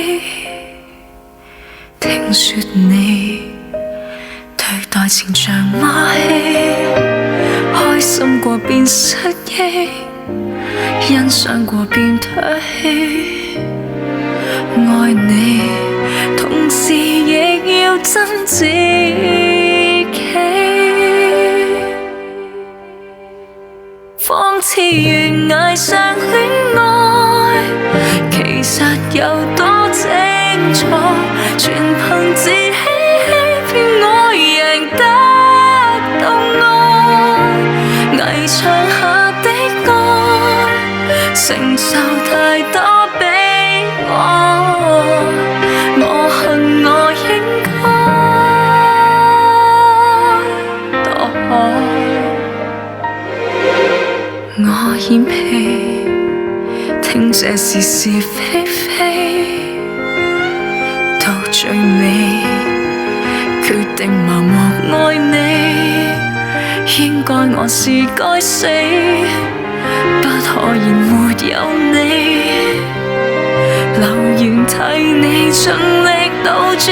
氣。聽說你對待情像馬戲，開心過便失憶，欣賞過便唾棄。愛你同時亦要真自己，仿似懸崖上戀愛，其實有多精彩，全憑自欺騙我贏得到愛，危牆下的愛承受太多悲哀，我恨我應該躲開，我嫌棄聽這是是非非，到最尾決定盲目愛你，應該我是該死，不可以沒有你，留言替你盡力倒轉